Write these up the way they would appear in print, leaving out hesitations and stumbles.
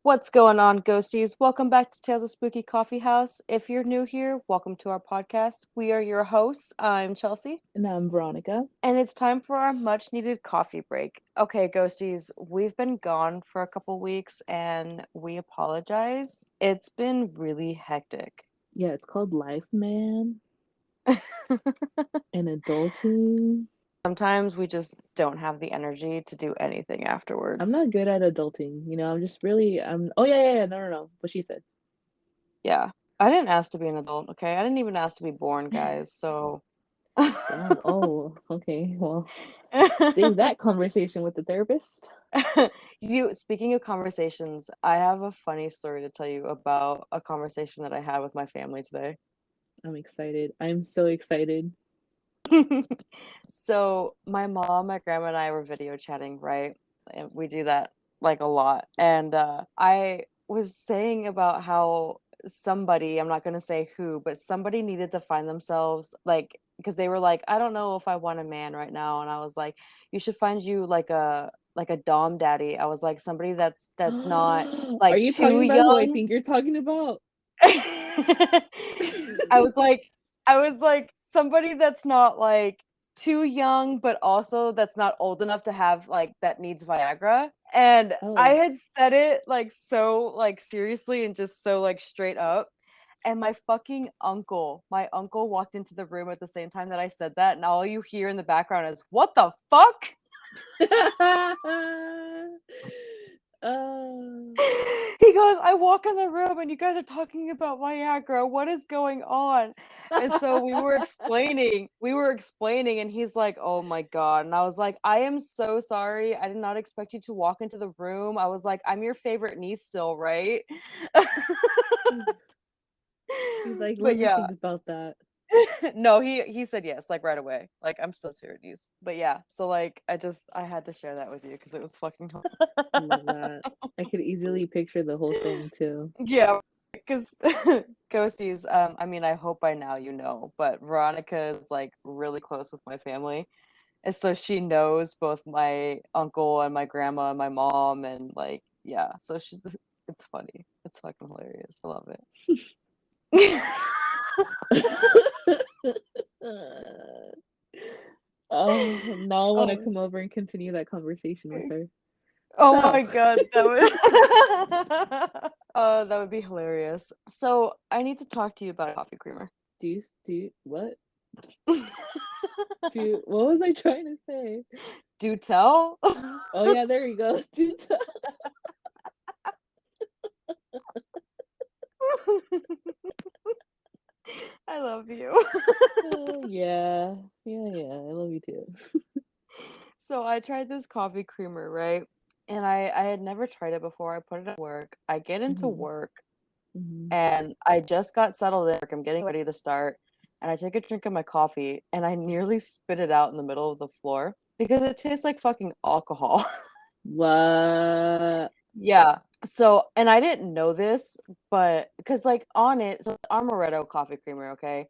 What's going on, ghosties? Welcome back to Tales of Spooky Coffee House. If you're new here, welcome to our podcast. We are your hosts. I'm Chelsea, And I'm Veronica. and it's time for our much needed coffee break. Okay, ghosties, we've been gone for a couple weeks and we apologize. It's been really hectic. Yeah, it's called Life, Man, and Adulting. Sometimes we just don't have the energy to do anything I'm afterwards. not good at adulting. I'm just really, oh, yeah. No. What she said. Yeah, I didn't ask to be an adult, okay? I didn't even ask to be born, guys, so. Damn. Oh, okay. Well, save that conversation with the therapist. Speaking of conversations, I have a funny story to tell you about a conversation that I had with my family today. I'm excited. I'm so excited. So my mom, my grandma, and I were video chatting, right? And we do that like a lot. And I was saying about how somebody, I'm not going to say who, but somebody needed to find themselves like, because they were like, I don't know if I want a man right now. And I was like, you should find you like a dom daddy. I was like, somebody that's not Are like you too talking about who I young. think you're talking about? I was like I was like somebody that's not like too young, but also that's not old enough to have like that needs Viagra. And I Oh. had said it like so like seriously and just so like straight up. And my uncle walked into the room at the same time that I said that, and all you hear in the background is, "What the fuck?" uh, He goes, I walk in the room and you guys are talking about Viagra. What is going on? And so we were explaining, and he's like, oh my God. And I was like, I am so sorry. I did not expect you to walk into the room. I was like, I'm your favorite niece still, right? He's like, let But me yeah. think about that. No, he said yes, like right away. Like I'm still his favorite niece. But yeah, so like I had to share that with you because it was fucking Love that. I could easily picture the whole thing too. Yeah, because ghosties, I mean, I hope by now you know, but Veronica is like really close with my family. And so she knows both my uncle and my grandma and my mom and like yeah, so she's it's funny. It's fucking hilarious. I love it. Oh, now I want to Oh, come over and continue that conversation with her. oh So, my God, that would that would be hilarious. So I need to talk to you about a coffee creamer. what? What was I trying to say? Do tell. Oh, yeah, there you go. I love you. Yeah, I love you too. So I tried this coffee creamer, right? And I had never tried it before. I put it at work. I get into Hmm. work Hmm. and I just got settled in work. I'm getting ready to start. And I take a drink of my coffee and I nearly spit it out in the middle of the floor because it tastes like fucking alcohol. What? Yeah. So, and I didn't know this, but because like on it, so it's Amaretto coffee creamer, okay?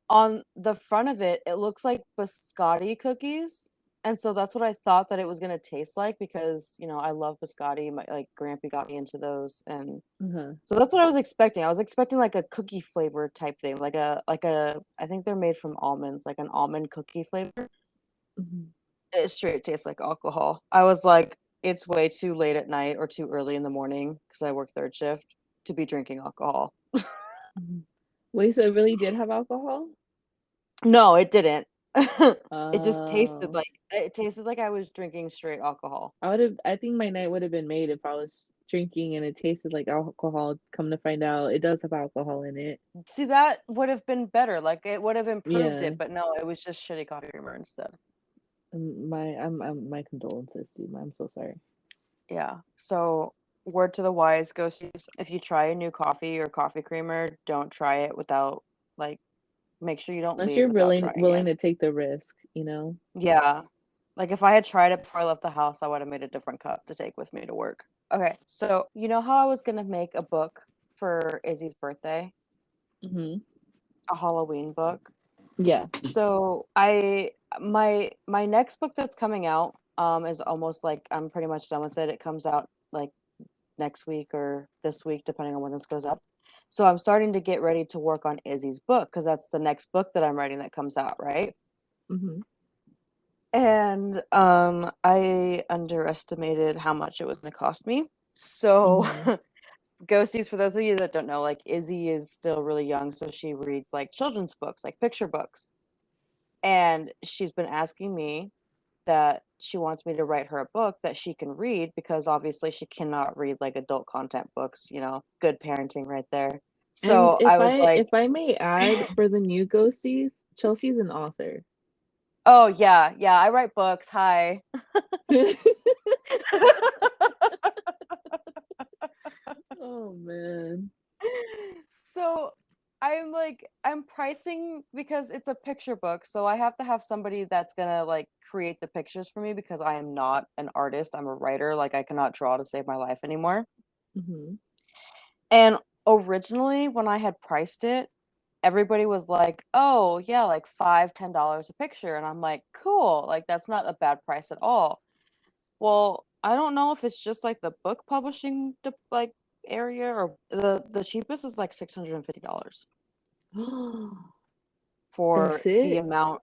On the front of it, it looks like biscotti cookies. And so that's what I thought that it was gonna taste like because, I love biscotti. My like Grampy got me into those, and Uh-huh. so that's what I was expecting. I was expecting like a cookie flavor type thing, like a I think they're made from almonds, like an almond cookie flavor. Hmm. It straight tastes like alcohol. I was like, it's way too late at night or too early in the morning because I work third shift to be drinking alcohol. Hmm. Wait, so it really did have alcohol? No, it didn't. Oh. It tasted like I was drinking straight alcohol. I think my night would have been made if I was drinking and it tasted like alcohol. Come to find out, it does have alcohol in it. See, that would have been better. Like it would have improved Yeah. it, but no, it was just shitty coffee creamer instead. My condolences to you. I'm so sorry. Yeah. So, word to the wise, ghosties, if you try a new coffee or coffee creamer, don't try it without like make sure you don't Unless leave you're without trying willing it. to take the risk. Yeah. Like if I had tried it before I left the house, I would have made a different cup to take with me to work. Okay, so you know how I was gonna make a book for Izzy's birthday, Hmm. a Halloween book. Yeah. So my next book that's coming out is almost like I'm pretty much done with it. It comes out like next week or this week, depending on when this goes up. So I'm starting to get ready to work on Izzy's book because that's the next book that I'm writing that comes out, right? Mm-hmm. And I underestimated how much it was going to cost me. So Mm-hmm. ghosties, for those of you that don't know, like Izzy is still really young, so she reads like children's books, like picture books. And she's been asking me that she wants me to write her a book that she can read because obviously she cannot read like adult content books, good parenting right there. And So I was like, if I may add, for the new ghosties, Chelsea's an author. oh yeah, yeah, I write books. Hi. Oh man. So I'm pricing because it's a picture book, so I have to have somebody that's gonna like create the pictures for me because I am not an artist, I'm a writer. Like I cannot draw to save my life anymore. Mm-hmm. And originally when I had priced it, everybody was like, oh yeah, like $5-10 a picture, and I'm like, cool, like that's not a bad price at all. Well, I don't know if it's just like the book publishing like area, or the cheapest is like $650 for That's the it. amount.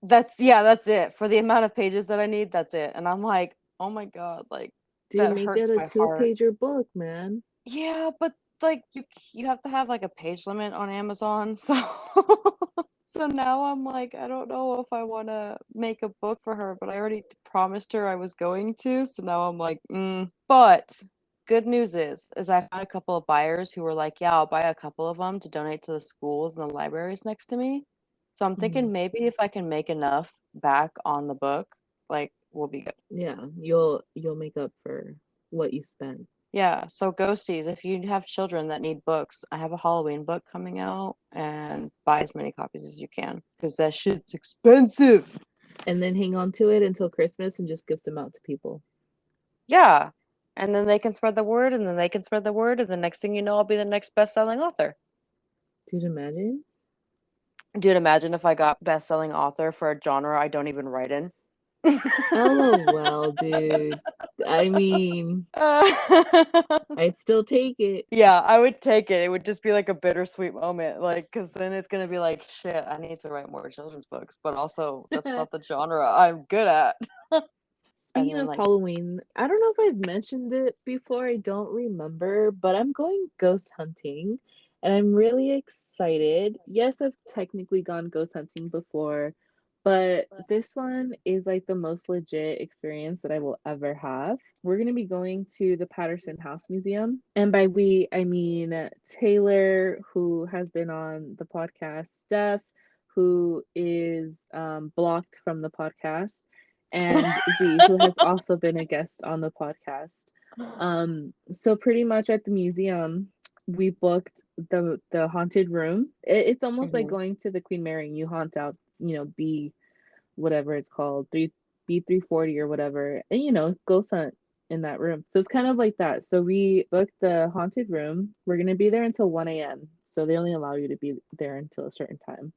That's it. For the amount of pages that I need, that's it. And I'm like, "Oh my God, like Dude, that make that hurts a my heart." two-pager book, man. Yeah, but like you have to have like a page limit on Amazon. So so now I'm like, I don't know if I want to make a book for her, but I already promised her I was going to. So now I'm like, But good news is I found a couple of buyers who were like, yeah, I'll buy a couple of them to donate to the schools and the libraries next to me. So I'm Mm-hmm. thinking maybe if I can make enough back on the book, like we'll be good. Yeah, you'll make up for what you spent. Yeah, so ghosties, if you have children that need books, I have a Halloween book coming out, and buy as many copies as you can because that shit's expensive. And then hang on to it until Christmas and just gift them out to people. Yeah. And then they can spread the word, and then they can spread the word, and the next thing you know, I'll be the next best-selling author. Dude, imagine. Dude, imagine if I got best-selling author for a genre I don't even write in. LOL, dude. I mean, I'd still take it. Yeah, I would take it. It would just be like a bittersweet moment, like, because then it's gonna be like, shit, I need to write more children's books, but also that's not the genre I'm good at. And Speaking then of like, Halloween, I don't know if I've mentioned it before, I don't remember, but I'm going ghost hunting and I'm really excited. Yes, I've technically gone ghost hunting before, but this one is like the most legit experience that I will ever have. We're going to be going to the Patterson House Museum. And by we, I mean Taylor, who has been on the podcast, Steph, who is blocked from the podcast, and Z, who has also been a guest on the podcast. So pretty much at the museum, we booked the haunted room. It's almost like mhm. going to the Queen Mary and you haunt out, B whatever it's called, B340 or whatever, and ghost hunt in that room. So it's kind of like that. So we booked the haunted room. We're gonna be there until 1 a.m. So they only allow you to be there until a certain time.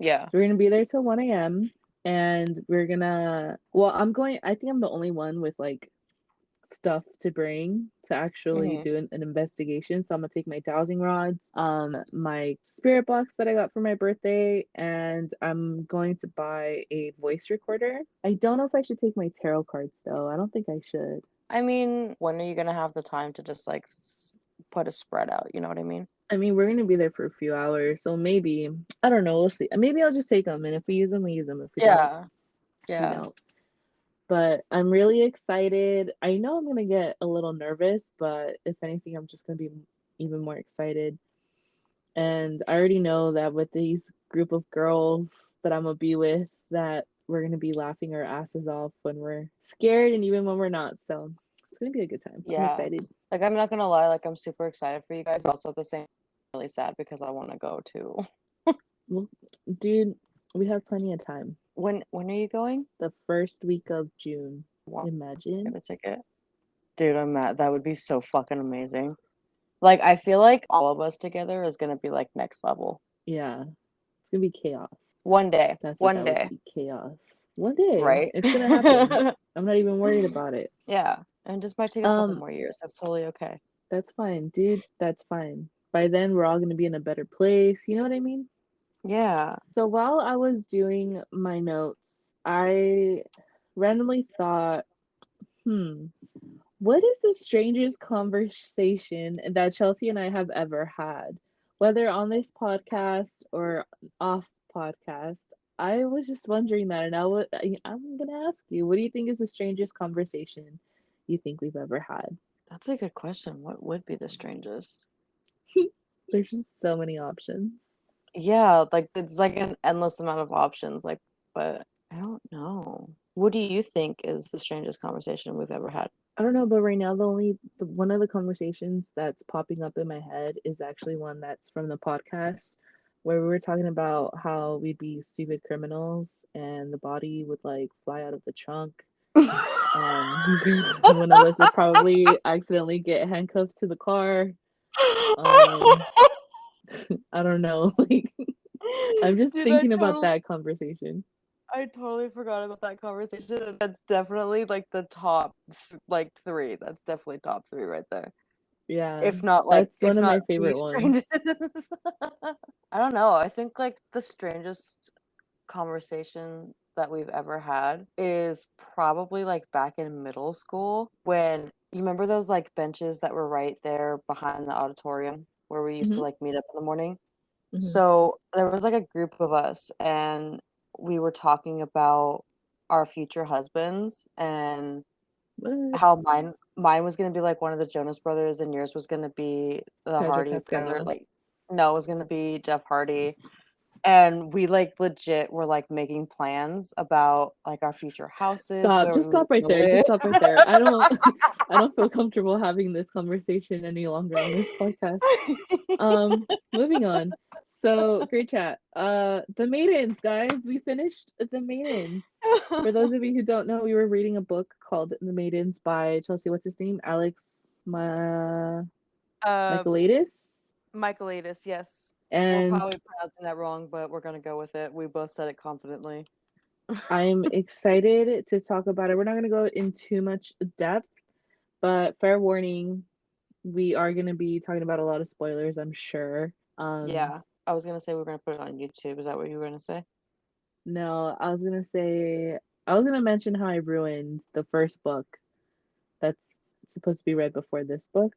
Yeah. So we're gonna be there till 1 a.m. and we're gonna well, I think I'm the only one with like stuff to bring to actually Mhm. do an investigation. So I'm gonna take my dowsing rods, my spirit box that I got for my birthday, and I'm going to buy a voice recorder. I don't know if I should take my tarot cards though. I don't think I should. I mean, when are you gonna have the time to just like put a spread out? You know what I mean? I mean, we're gonna be there for a few hours, so maybe I don't know. We'll see. Maybe I'll just take them, and if we use them, we use them. If we don't, Yeah. we Yeah. don't. But I'm really excited. I know I'm gonna get a little nervous, but if anything, I'm just gonna be even more excited. And I already know that with these group of girls that I'm gonna be with, that we're gonna be laughing our asses off when we're scared and even when we're not. So it's gonna be a good time. I'm Yeah. excited. Like I'm not gonna lie, like I'm super excited for you guys, but also at the same really sad because I want to go too. Well, dude, we have plenty of time. When are you going? The first week of June. Wow, Imagine. get a ticket. Dude, I'm mad. That would be so fucking amazing. Like I feel like all of us together is gonna be like next level. Yeah, it's gonna be chaos. One day. That's what One that would day. be, chaos. One day, Right? it's gonna happen. I'm not even worried about it. Yeah. And just might take a couple Um, more years. That's totally okay. that's fine, dude. That's fine. By then, we're all gonna be in a better place. You know what I mean? Yeah. So while I was doing my notes, I randomly thought, hmm, what is the strangest conversation that Chelsea and I have ever had? Whether on this podcast or off podcast. I was just wondering that, and I'm gonna ask you, what do you think is the strangest conversation you think we've ever had? That's a good question. What would be the strangest? There's just so many options. Yeah, like it's like an endless amount of options, like, but I don't know. What do you think is the strangest conversation we've ever had? I don't know, but right now one of the conversations that's popping up in my head is actually one that's from the podcast where we were talking about how we'd be stupid criminals and the body would like fly out of the trunk. One of us would probably accidentally get handcuffed to the car. Um, I don't know. Like I'm just Dude, thinking about that conversation. I totally forgot about that conversation. And that's definitely like the top like three. That's definitely top three right there. Yeah, If not like, that's one if of not my the favorite ones. strangest. I don't know. I think like the strangest conversation that we've ever had is probably like back in middle school when you remember those like benches that were right there behind the auditorium where we used to Hmm. like meet up in the morning. Hmm. So there was like a group of us and we were talking about our future husbands and What? how mine was gonna be like one of the Jonas Brothers and yours was gonna be the Pedro Hardy brother. Pascal. Like no, it was gonna be Jeff Hardy. And we like legit were like making plans about like our future houses, Stop. where we Just were stop right gonna there. Just live. stop right there. I don't I don't feel comfortable having this conversation any longer on this podcast. Moving on. So, great chat. The Maidens, guys. We finished The Maidens. For those of you who don't know, we were reading a book called The Maidens by Chelsea, what's his name? Alex uh Michaelides. Michaelitis, yes. We're And probably pronouncing that wrong, but we're gonna go with it. We both said it confidently. I'm excited to talk about it. We're not going to go in too much depth, but fair warning, we are going to be talking about a lot of spoilers, I'm sure. Yeah. I was gonna say we were gonna put it on YouTube. Is that what you were gonna say? No, I was going to mention how I ruined the first book that's supposed to be right before this book.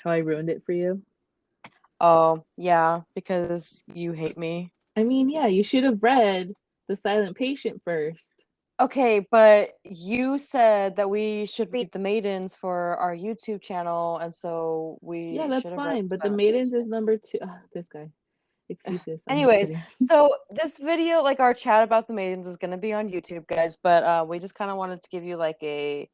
How I ruined it for you. Oh, yeah, because you hate me. I mean, yeah, you should have read The Silent Patient first. Okay, but you said that we should read The Maidens for our YouTube channel, and so Yeah, we that's should have read fine, The but The Silent Maidens is Patient. number two. Ugh, this guy. Excuses. I'm just Anyways, kidding. so this video, like our chat about The Maidens, is gonna be on YouTube, guys, but we just kind of wanted to give you like I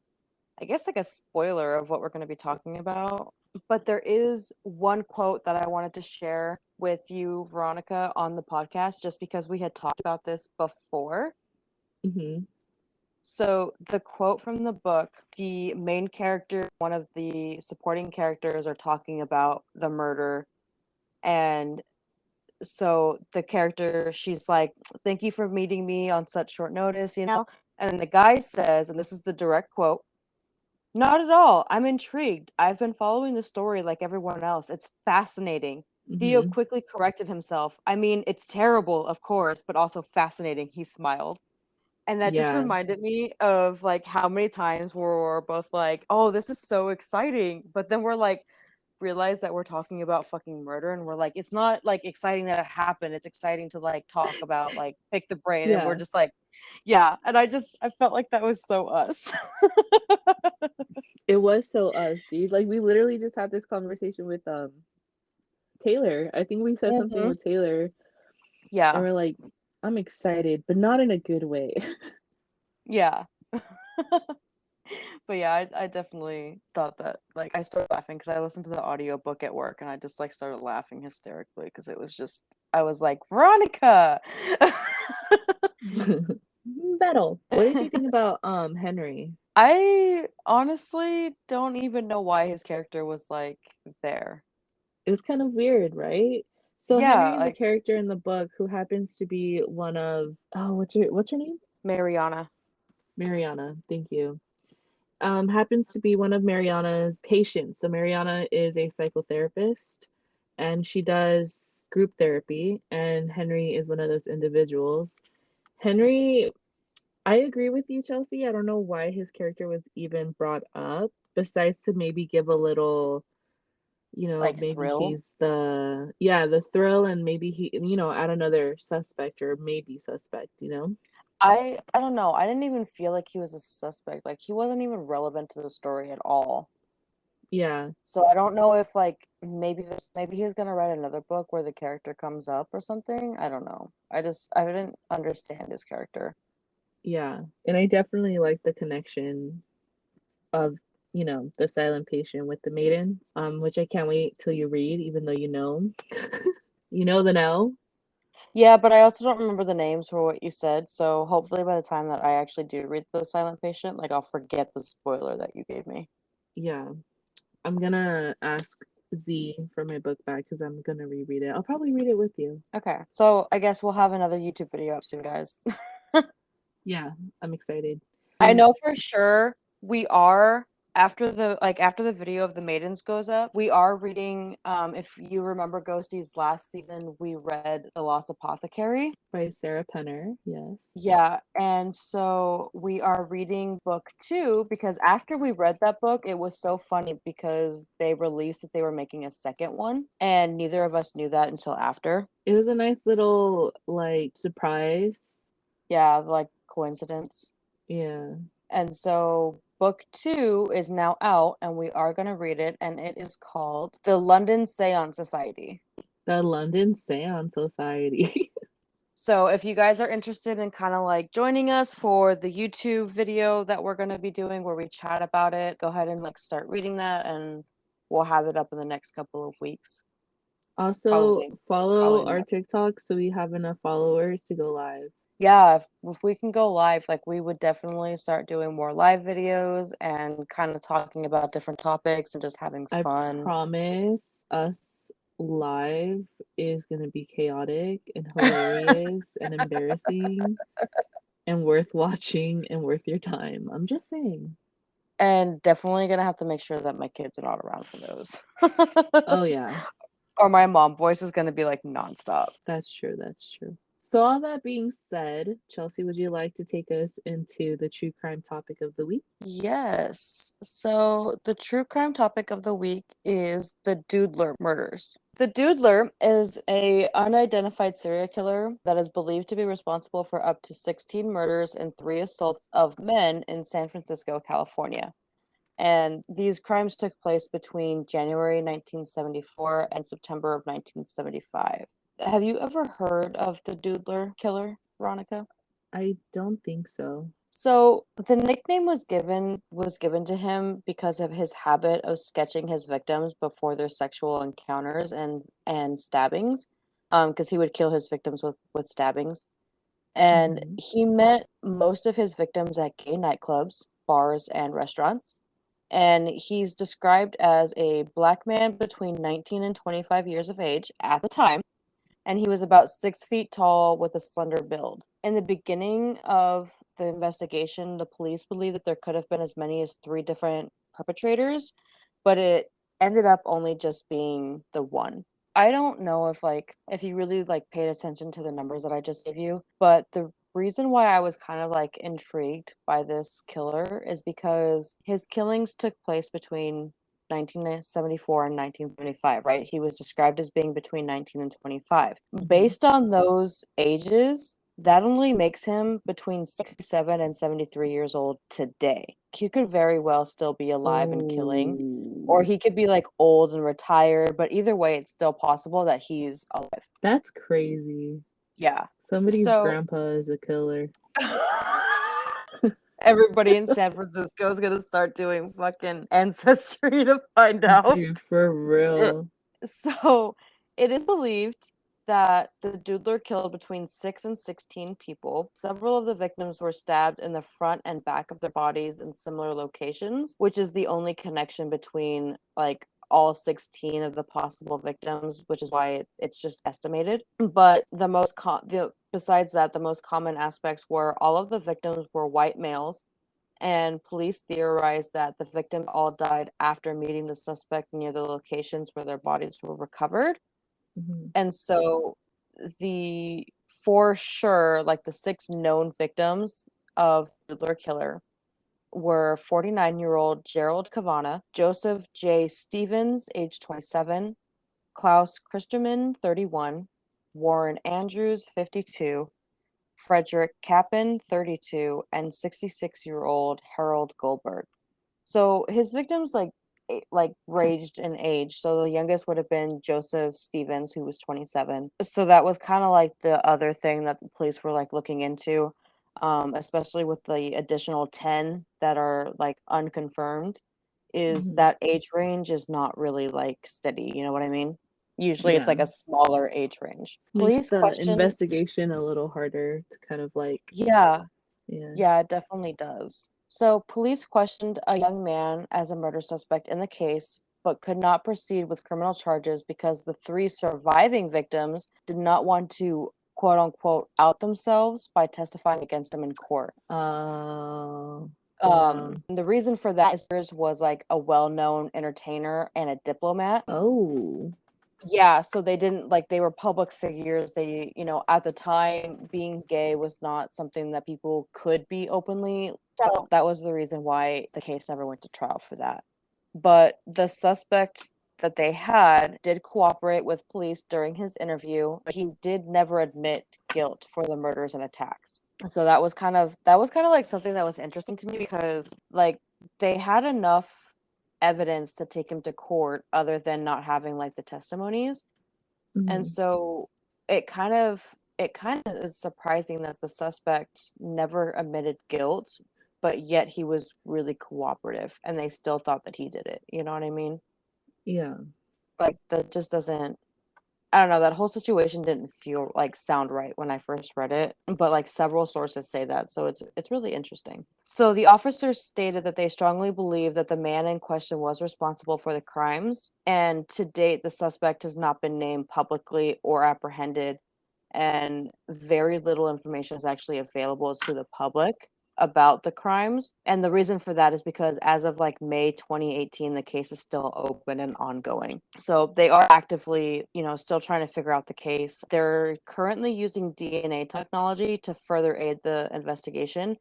guess like a spoiler of what we're gonna be talking about. But there is one quote that I wanted to share with you, Veronica, on the podcast, just because we had talked about this before. Hmm. So the quote from the book, the main character, one of the supporting characters are talking about the murder. And so the character, she's like, thank you for meeting me on such short notice, you know? And the guy says, and this is the direct quote, not at all. I'm intrigued. I've been following the story like everyone else. It's fascinating. Theo Hmm. quickly corrected himself. I mean, it's terrible, of course, but also fascinating. He smiled. And that just Yeah. reminded me of like how many times we're both like, "Oh, this is so exciting," but then we're like, realize that we're talking about fucking murder, and we're like, it's not like exciting that it happened. It's exciting to like talk about like pick the brain, and we're Yeah. just like, yeah. And I felt like that was so us. It was so us, dude. Like we literally just had this conversation with Taylor. I think we said something Hmm. with Taylor and Yeah, we're like, I'm excited, but not in a good way. yeah. But yeah, I definitely thought that like I started laughing because I listened to the audiobook at work and I just like started laughing hysterically because it was just I was like, Veronica. Battle. What did you think about Henry? I honestly don't even know why his character was like there. It was kind of weird, right? So Yeah, Henry is a like character in the book who happens to be one of, oh, what's her name? Mariana. Mariana. Thank you. happens to be one of Mariana's patients. So Mariana is a psychotherapist and she does group therapy, and Henry is one of those individuals. Henry, I agree with you, Chelsea. I don't know why his character was even brought up, besides to maybe give a little, Like maybe thrill. he's the thrill, and maybe he, add another suspect or maybe suspect. I don't know. I didn't even feel like he was a suspect. Like he wasn't even relevant to the story at all. Yeah, So I don't know if like maybe he's gonna write another book where the character comes up or something. I don't know. I didn't understand his character. yeah. And I definitely like the connection of, the silent patient with the maiden, which I can't wait till you read, even though you know. You know the no? Yeah, but I also don't remember the names for what you said. So hopefully by the time that I actually do read The Silent Patient, like I'll forget the spoiler that you gave me. Yeah. I'm gonna ask Z for my book back because I'm gonna reread it. I'll probably read it with you. Okay. So I guess we'll have another YouTube video up soon, guys. Yeah, I'm excited. I know for sure we are after the video of the maidens goes up, we are reading if you remember Ghosty's last season, we read The Lost Apothecary. By Sarah Penner, yes. Yeah, and so we are reading book 2 because after we read that book, it was so funny because they released that they were making a second one, and neither of us knew that until after. It was a nice little like surprise. Yeah, like coincidence. Yeah. And so book 2 is now out and we are going to read it, and it is called The London Seance Society. The London Seance Society. So if you guys are interested in kind of like joining us for the YouTube video that we're going to be doing where we chat about it, go ahead and like start reading that, and we'll have it up in the next couple of weeks. Also, Probably follow probably our next. TikTok so we have enough followers to go live. Yeah, if we can go live, like we would definitely start doing more live videos and kind of talking about different topics and just having I fun. promise us live is gonna be chaotic and hilarious and embarrassing and worth watching and worth your time. I'm just saying. And definitely gonna have to make sure that my kids are not around for those. Oh yeah, Or my mom voice is gonna be like nonstop. that's true. That's true. So all that being said, Chelsea, would you like to take us into the true crime topic of the week? Yes. So the true crime topic of the week is the Doodler murders. The Doodler is a unidentified serial killer that is believed to be responsible for up to 16 murders and 3 assaults of men in San Francisco, California. And these crimes took place between January 1974 and September of 1975. Have you ever heard of the Doodler killer, Veronica? I don't think so. So the nickname was given to him because of his habit of sketching his victims before their sexual encounters and stabbings, because he would kill his victims with stabbings. And Hmm. he met most of his victims at gay nightclubs, bars, and restaurants. And he's described as a black man between 19 and 25 years of age at the time, and he was about 6 feet tall with a slender build. In the beginning of the investigation, the police believed that there could have been as many as 3 different perpetrators, but it ended up only just being the one. I don't know if you really like paid attention to the numbers that I just gave you, but the reason why I was kind of like intrigued by this killer is because his killings took place between 1974 and 1975, right? He was described as being between 19 and 25. Hmm. Based on those ages, that only makes him between 67 and 73 years old today. He could very well still be alive and killing, or Oh, he could be like old and retired, but either way, it's still possible that he's alive. that's crazy. Yeah. Somebody's So grandpa is a killer. everybody in San Francisco is gonna start doing fucking ancestry to find out. Dude, for real. So it is believed that the Doodler killed between 6 and 16 people. Several of the victims were stabbed in the front and back of their bodies in similar locations, which is the only connection between like all 16 of the possible victims, which is why it's just estimated. But besides that, the most common aspects were all of the victims were white males, and police theorized that the victims all died after meeting the suspect near the locations where their bodies were recovered. Mhm. And so the for sure, like the 6 known victims of the Doodler killer were 49-year-old Gerald Cavana, Joseph J. Stevens, age 27, Klaus Christerman, 31, Warren Andrews, 52, Frederick Kappen, 32, and 66-year-old Harold Goldberg. So his victims ranged in age. So the youngest would have been Joseph Stevens, who was 27. So that was kind of like the other thing that the police were like looking into, especially with the additional 10 that are like unconfirmed, is Mhm. that age range is not really like steady. You know what I mean? Usually it's Yeah. like a smaller age range. Makes Police the question, investigation a little harder to kind of like, yeah, yeah. yeah, it definitely does. So, police questioned a young man as a murder suspect in the case, but could not proceed with criminal charges because the 3 surviving victims did not want to quote unquote out themselves by testifying against him in court. Yeah. The reason for that is theirs was like a well-known entertainer and a diplomat. Oh. Yeah, so they didn't like they were public figures. They, at the time, being gay was not something that people could be openly. So that was the reason why the case never went to trial for that. But the suspect that they had did cooperate with police during his interview, but he did never admit guilt for the murders and attacks. So that was kind of like something that was interesting to me because like they had enough evidence to take him to court other than not having like the testimonies. And Mhm. so it kind of is surprising that the suspect never admitted guilt, but yet he was really cooperative and they still thought that he did it. You know what I mean? Yeah. Like that just doesn't I don't know, that whole situation didn't feel like sound right when I first read it, but like several sources say that, so it's really interesting. So the officers stated that they strongly believe that the man in question was responsible for the crimes, and to date the suspect has not been named publicly or apprehended, and very little information is actually available to the public about the crimes. And the reason for that is because as of like May 2018, the case is still open and ongoing. So they are actively, still trying to figure out the case. They're currently using DNA technology to further aid the investigation. Mhm.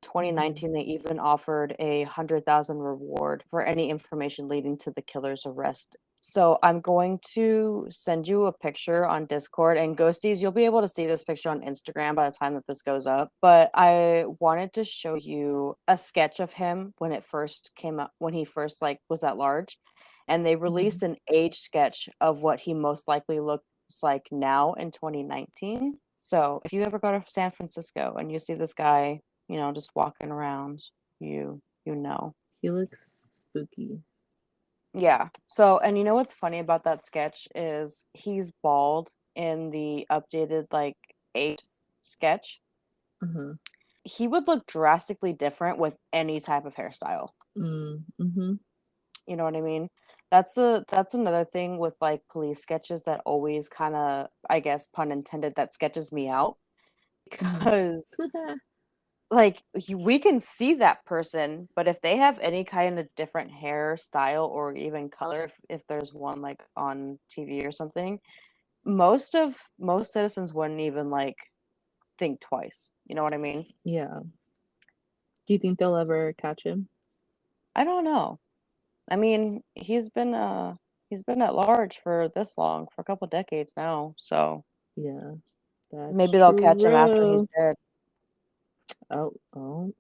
2019, they even offered a 100,000 reward for any information leading to the killer's arrest. So I'm going to send you a picture on Discord, and Ghosties, you'll be able to see this picture on Instagram by the time that this goes up. But I wanted to show you a sketch of him when it first came up, when he first like was at large, and they Mhm. released an age sketch of what he most likely looks like now in 2019. So if you ever go to San Francisco and you see this guy, just walking around, you know. He looks spooky. Yeah. So, and you know what's funny about that sketch is he's bald in the updated like 8 sketch. Uh-huh. He would look drastically different with any type of hairstyle. Mhm. You know what I mean? That's another thing with like police sketches that always kind of, I guess, pun intended, that sketches me out Mhm. because like we can see that person, but if they have any kind of different hairstyle or even color, if there's one like on TV or something, most citizens wouldn't even like think twice. You know what I mean? Yeah. Do you think they'll ever catch him? I don't know. I mean, he's been at large for this long, for a couple decades now. So Yeah, that's maybe they'll catch him after he's true. dead. Oh, oh,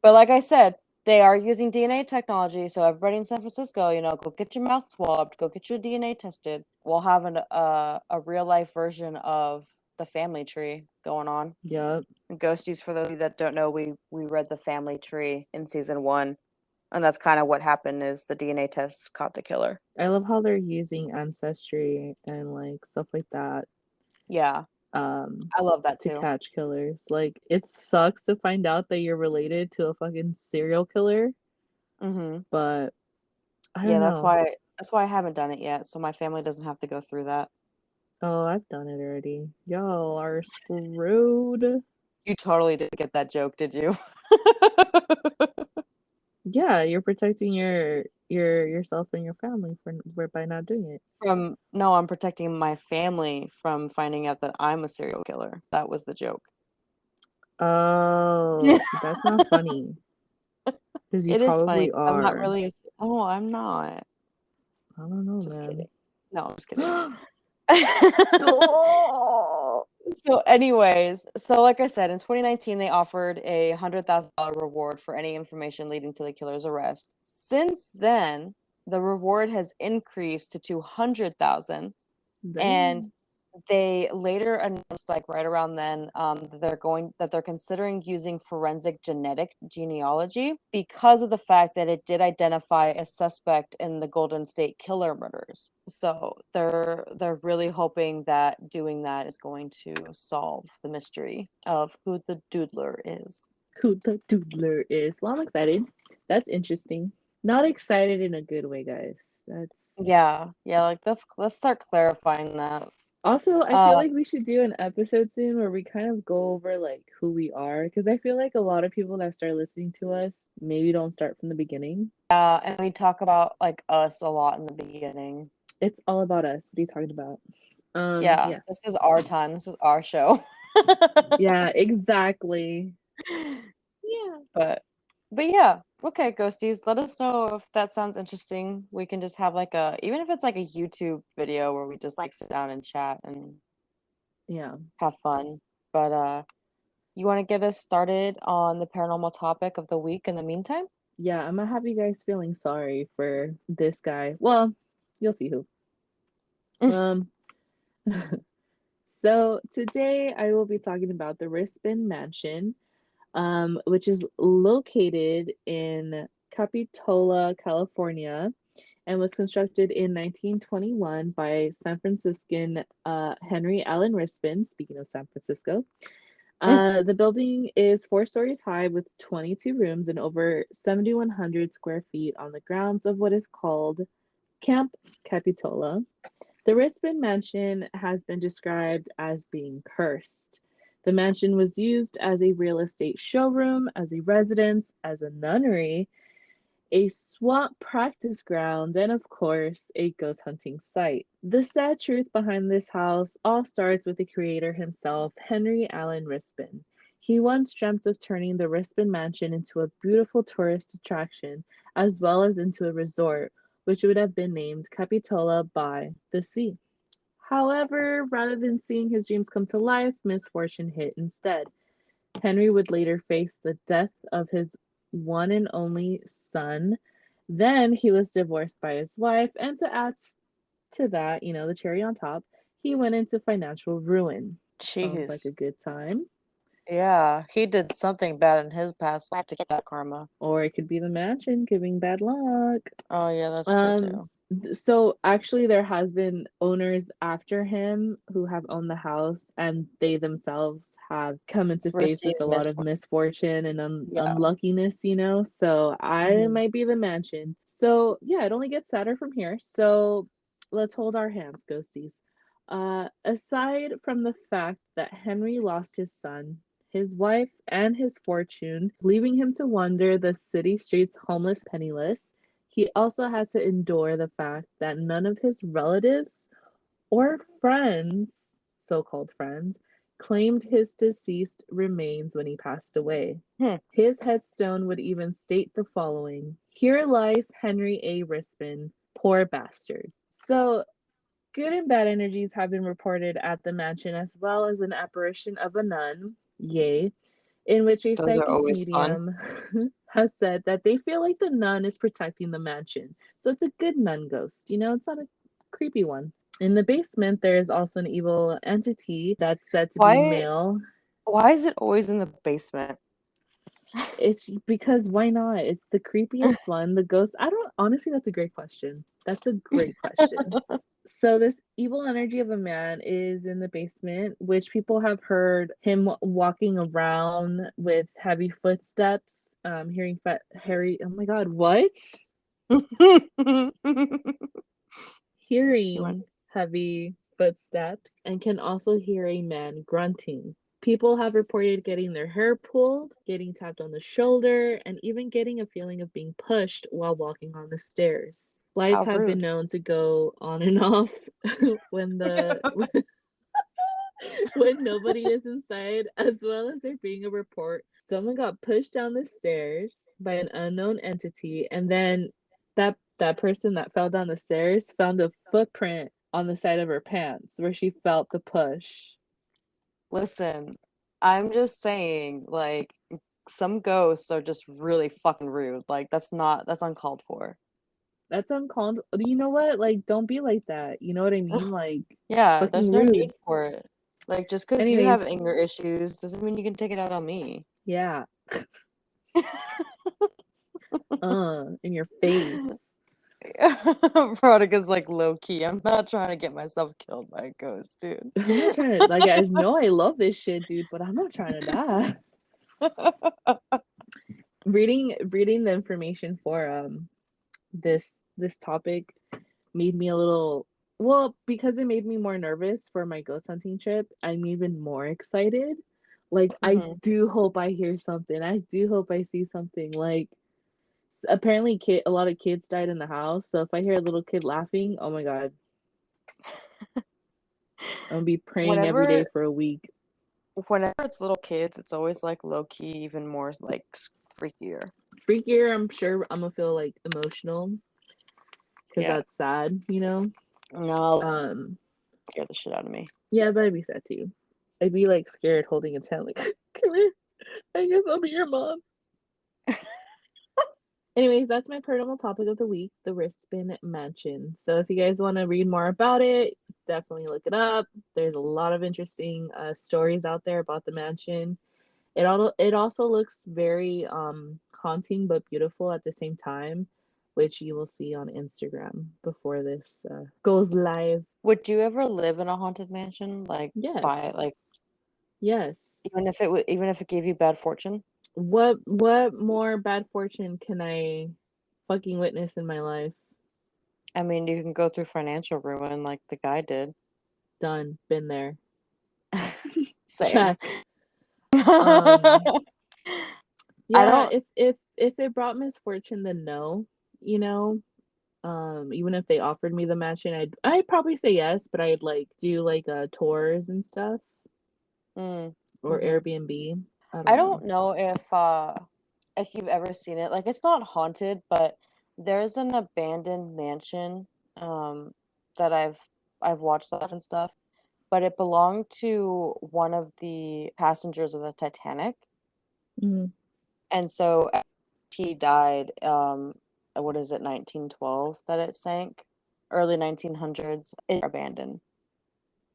But like I said, they are using DNA technology, so everybody in San Francisco, go get your mouth swabbed, go get your DNA tested. We'll have a real life version of the family tree going on. yep. And Ghosties, for those of you that don't know, we read the family tree in season 1, and that's kind of what happened is the DNA tests caught the killer. I love how they're using ancestry and like stuff like that Yeah, um I love that to too. catch killers. Like it sucks to find out that you're related to a fucking serial killer, Mhm. but I Yeah, don't that's know. why that's why I haven't done it yet, so my family doesn't have to go through that. Oh, I've done it already. Y'all are screwed. You totally didn't get that joke, did you? Yeah, you're protecting yourself and your family by not doing it. No, I'm protecting my family from finding out that I'm a serial killer. That was the joke. Oh, see, that's not funny because you It is funny probably 'cause I'm not are. really oh, I'm not. I don't know, Just kidding. man. No, I'm just kidding. Oh! So anyways, so like I said, in 2019, they offered a $100,000 reward for any information leading to the killer's arrest. Since then, the reward has increased to 200,000, and Dang. they later announced, like right around then, that they're considering using forensic genetic genealogy because of the fact that it did identify a suspect in the Golden State Killer murders. So they're really hoping that doing that is going to solve the mystery of who the Doodler is. Who the Doodler is. Well, I'm excited. That's interesting. Not excited in a good way, guys. That's Yeah, yeah, like let's start clarifying that. also, I feel Uh, like we should do an episode soon where we kind of go over like who we are because I feel like a lot of people that start listening to us maybe don't start from the beginning. yeah, and we talk about like us a lot in the beginning. It's all about us. What are you talking about? Yeah, Yeah. this is our time. This is our show. Yeah, exactly. Yeah. But but yeah, okay, ghosties, let us know if that sounds interesting. We can just have like a even if it's like a YouTube video where we just like sit down and chat and Yeah. have fun. But you want to get us started on the paranormal topic of the week in the meantime? Yeah, I'm gonna have you guys feeling sorry for this guy. Well, you'll see who. Um, so today I will be talking about the Rispin Mansion, which is located in Capitola, California, and was constructed in 1921 by San Franciscan Henry Allen Rispin. Speaking of San Francisco, the building is 4 stories high with 22 rooms and over 7,100 square feet on the grounds of what is called Camp Capitola. The Rispin Mansion has been described as being cursed. The mansion was used as a real estate showroom, as a residence, as a nunnery, a swamp practice ground, and of course, a ghost hunting site. The sad truth behind this house all starts with the creator himself, Henry Allen Rispin. He once dreamt of turning the Rispin Mansion into a beautiful tourist attraction, as well as into a resort, which would have been named Capitola by the Sea. However, rather than seeing his dreams come to life, misfortune hit instead. Henry would later face the death of his one and only son. Then he was divorced by his wife, and to add to that, the cherry on top, he went into financial ruin. Sounds like Jeez. a good time. Yeah, he did something bad in his past life to get that karma. Or it could be the mansion giving bad luck. Oh yeah, that's true Um, too. so actually there has been owners after him who have owned the house and they themselves have come into face with Receive a lot of misfortune. misfortune and Yeah. unluckiness, so I Mhm. might be the mansion. So yeah, it only gets sadder from here. So let's hold our hands, ghosties. Aside from the fact that Henry lost his son, his wife, and his fortune, leaving him to wander the city streets homeless, penniless, he also had to endure the fact that none of his relatives or friends, so called friends, claimed his deceased remains when he passed away. Hmm. His headstone would even state the following: Here lies Henry A. Rispin, poor bastard. So, good and bad energies have been reported at the mansion, as well as an apparition of a nun, yay, in which a Those are psychic always fun. medium has said that they feel like the nun is protecting the mansion. So it's a good nun ghost, it's not a creepy one. In the basement, there is also an evil entity that's said to be Why male. why is it always in the basement? It's because why not? It's the creepiest one. The ghost. I don't honestly, that's a great question. That's a great question. So this evil energy of a man is in the basement, which people have heard him walking around with heavy footsteps, hearing Harry. Oh my God, what? You want Hearing heavy footsteps, and can also hear a man grunting. People have reported getting their hair pulled, getting tapped on the shoulder, and even getting a feeling of being pushed while walking on the stairs. Lights How have been rude. known to go on and off when the when nobody is inside, as well as there being a report someone got pushed down the stairs by an unknown entity, and then that person that fell down the stairs found a footprint on the side of her pants where she felt the push. Listen, I'm just saying, like, some ghosts are just really fucking rude. Like, that's uncalled for. That's uncalled. You know what? Like, don't be like that. You know what I mean? Like, Yeah, fucking there's no rude. need for it. Like, just because you Anyways, have anger issues doesn't mean you can take it out on me. yeah. In your face. Veronica's like low key. I'm not trying to get myself killed by a ghost, dude. I'm not trying to, like, I know I love this shit, dude, but I'm not trying to die. Reading the information for this topic made me a little, well, because it made me more nervous for my ghost hunting trip. I'm even more excited. Like, I Mhm. do hope I hear something. I do hope I see something. Like, apparently a lot of kids died in the house, so if I hear a little kid laughing, oh my god, I'm gonna be praying every day Whenever for a week. whenever it's little kids, it's always like low key, even more like freakier. Freakier, I'm sure I'm gonna feel like emotional because Yeah. that's sad, you know. No, um scare the shit out of me. yeah, but I'd be sad too. I'd be like scared holding its hand, like, come here, I guess I'll be your mom. Anyways, that's my paranormal topic of the week, the Rispin Mansion. So if you guys want to read more about it, definitely look it up. There's a lot of interesting stories out there about the mansion. It also looks very haunting but beautiful at the same time, which you will see on Instagram before this goes live. Would you ever live in a haunted mansion? Like buy it, Yes. like Yes. even if it gave you bad fortune? What more bad fortune can I fucking witness in my life? I mean, you can go through financial ruin like the guy did. Done. Been there. Same. Check. Um I yeah, don't if it brought misfortune, then no, you know. Even if they offered me the mansion, I'd probably say yes, but I'd like do like tours and stuff, mm, or mhm. Airbnb. I I don't know. don't know if you've ever seen it. Like it's not haunted, but there's an abandoned mansion um that I've watched stuff and stuff, but it belonged to one of the passengers of the Titanic. Mm, And so he died, what is it, 1912 that it sank? Early 1900s. It's abandoned.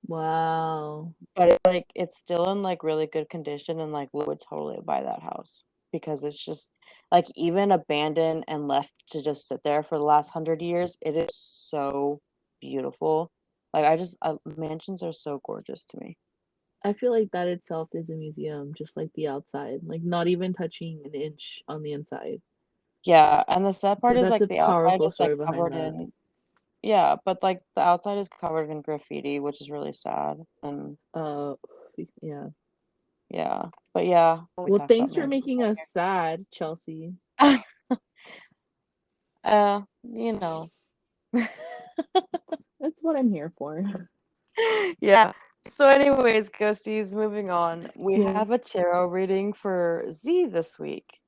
wow. But it's still in like really good condition and like we would totally buy that house because it's just like even abandoned and left to just sit there for the last 100 years, it is so beautiful. Like mansions are so gorgeous to me. I feel like that itself is a museum, just like the outside, like not even touching an inch on the inside. Yeah, and the sad part is That's like a the outside powerful is like story behind covered that. in yeah, but like the outside is covered in graffiti, which is really sad. And Uh, yeah. yeah, but yeah, we Well, talk about thanks for mansions making on us sad, Chelsea. here. You know. That's what I'm here for. Yeah. So anyways, ghosties, moving on. We Yeah. have a tarot reading for Z this week.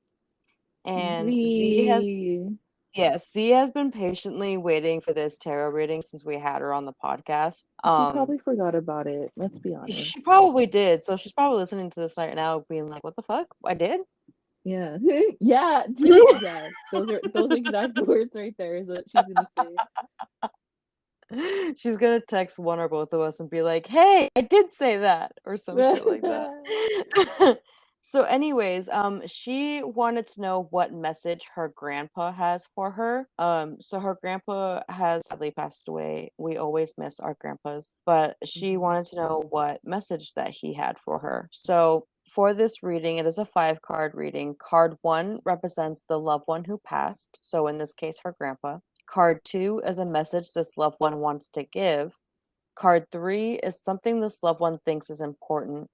And Z. Z has been patiently waiting for this tarot reading since we had her on the podcast. She probably forgot about it. Let's be She honest. probably did. So she's probably listening to this right now being like, "What the fuck? I did?" Yeah. Yeah, dude. Yeah. Those exact words right there is what she's gonna say. She's gonna text one or both of us and be like, "Hey, I did say that," or some shit like that. So, anyways, she wanted to know what message her grandpa has for her. So her grandpa has sadly passed away. We always miss our grandpas, but she Mhm. wanted to know what message that he had for her. So for this reading, it is a 5 card reading. Card 1 represents the loved one who passed. So in this case, her grandpa. Card 2 is a message this loved one wants to give. Card 3 is something this loved one thinks is important.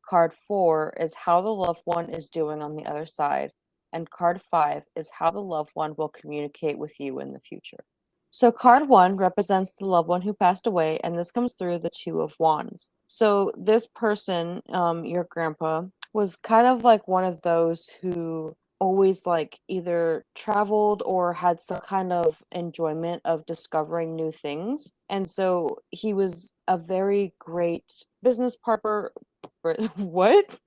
Card 4 is how the loved one is doing on the other side. And card 5 is how the loved one will communicate with you in the future. So card 1 represents the loved one who passed away, and this comes through the Two of Wands. So this person, your grandpa, was kind of like one of those who always like either traveled or had some kind of enjoyment of discovering new things. And so he was a very great business partner. What?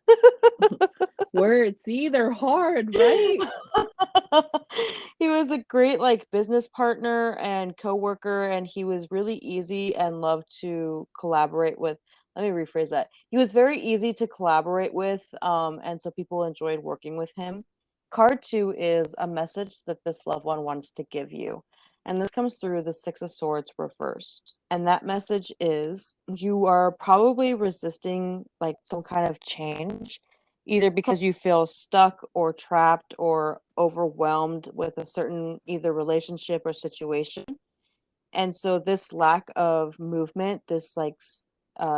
Words, see, they're hard, right? He was a great like business partner and coworker, and he was really easy and loved to collaborate with. Let me rephrase that. He was very easy to collaborate with, and so people enjoyed working with him. Card 2 is a message that this loved one wants to give you. And this comes through the Six of Swords reversed. And that message is you are probably resisting like some kind of change, either because you feel stuck or trapped or overwhelmed with a certain either relationship or situation. And so this lack of movement, this like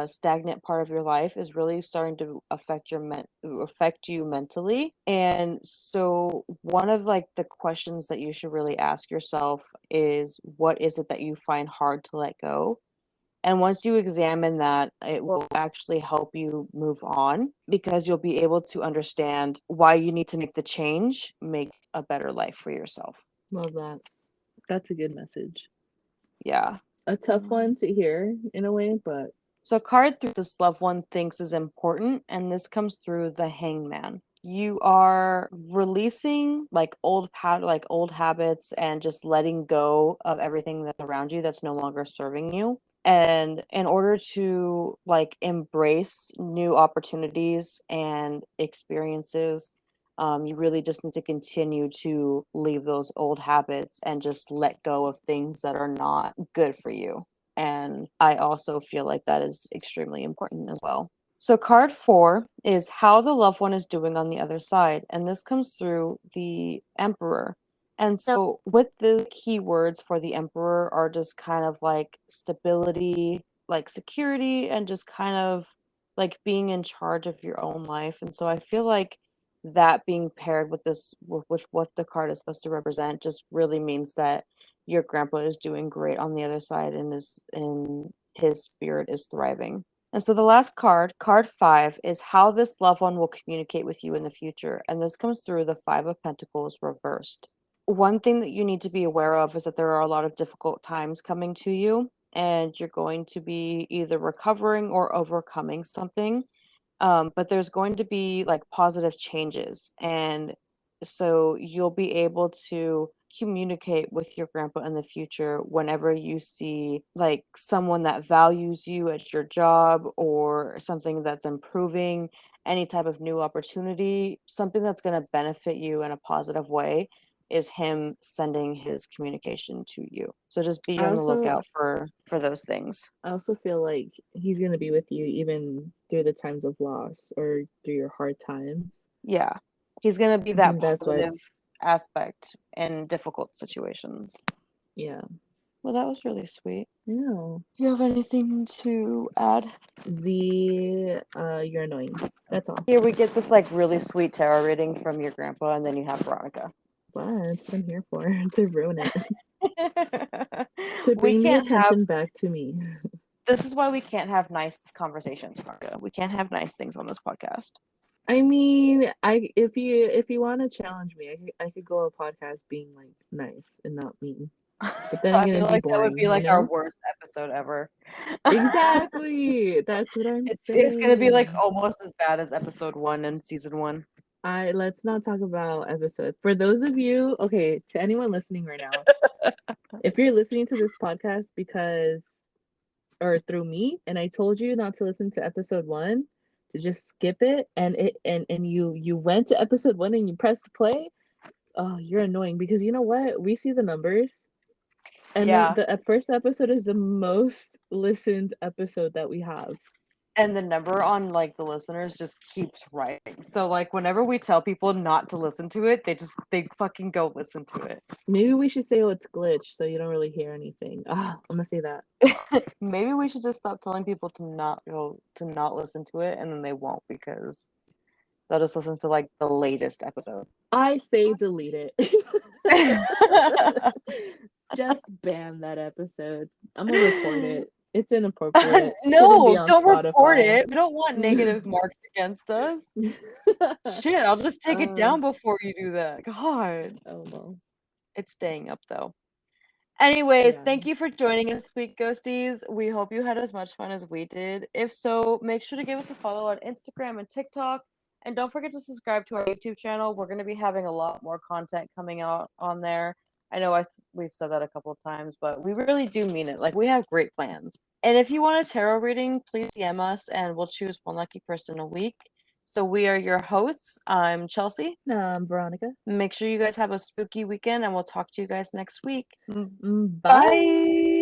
stagnant part of your life is really starting to affect you mentally. And so one of like the questions that you should really ask yourself is, what is it that you find hard to let go? And once you examine that, it will actually help you move on, because you'll be able to understand why you need to make the change, make a better life for yourself. Love that. That's a good message. Yeah. A tough one to hear in a way, but So card 3 this loved one thinks is important, and this comes through the Hangman. You are releasing like old habits and just letting go of everything that's around you that's no longer serving you. And in order to like embrace new opportunities and experiences, you really just need to continue to leave those old habits and just let go of things that are not good for you. And I also feel like that is extremely important as well. So, card 4 is how the loved one is doing on the other side. And this comes through the Emperor. And so, with the keywords for the Emperor are just kind of like stability, like security, and just kind of like being in charge of your own life. And so, I feel like that being paired with with what the card is supposed to represent just really means that your grandpa is doing great on the other side, and his spirit is thriving. And so the last card, card 5, is how this loved one will communicate with you in the future. And this comes through the Five of Pentacles reversed. One thing that you need to be aware of is that there are a lot of difficult times coming to you, and you're going to be either recovering or overcoming something. But there's going to be like positive changes. And so you'll be able to communicate with your grandpa in the future whenever you see like someone that values you at your job, or something that's improving, any type of new opportunity, something that's going to benefit you in a positive way, is him sending his communication to you. So just be I on the also lookout for those things. I also feel like he's gonna be with you even through the times of loss or through your hard times. Yeah. He's going to be I that think that's what, positive aspect in difficult situations. yeah. Well, that was really sweet. Yeah. You have anything to add? Z, you're annoying. That's all. Here we get this like really sweet tarot reading from your grandpa, and then you have Veronica. Wow, that's what I'm here for, to ruin it. To We bring the can't have, attention back to me. this is why we can't have nice conversations, Veronica. We can't have nice things on this podcast. I mean, if you want to challenge me, I could go a podcast being like nice and not mean. But then I'm I gonna feel be like that would boring, be you like our know? worst episode ever. Exactly. That's what I'm It's gonna be like saying. almost as bad as episode 1 and season 1. Let's not talk about episode. For those of you, okay, to anyone listening right now, if you're listening to this podcast because or through me and I told you not to listen to episode 1, to just skip it, and you went to episode 1 and you pressed play, oh, you're annoying because you know what? We see the numbers. And Yeah. the first episode is the most listened episode that we have. And the number on like the listeners just keeps rising. So like whenever we tell people not to listen to it, they fucking go listen to it. Maybe we should say, oh, it's glitched, so you don't really hear anything. Ah, I'm gonna say that. Maybe we should just stop telling people to not listen to it, and then they won't because they'll just listen to like the latest episode. I say delete it. Just ban that episode. I'm gonna report it. It's inappropriate. Shouldn't be No, on don't report Spotify. it. We don't want negative marks against us. Shit, I'll just take it down before you do that. God. Oh no. It's staying up though. Anyways, Yeah. thank you for joining us, sweet ghosties. We hope you had as much fun as we did. If so, make sure to give us a follow on Instagram and TikTok. And don't forget to subscribe to our YouTube channel. We're going to be having a lot more content coming out on there. I know we've said that a couple of times, but we really do mean it. Like, we have great plans. And if you want a tarot reading, please DM us and we'll choose one lucky person a week. So we are your hosts. I'm Chelsea. Veronica. Make sure you guys have a spooky weekend and we'll talk to you guys next week. Bye. Bye.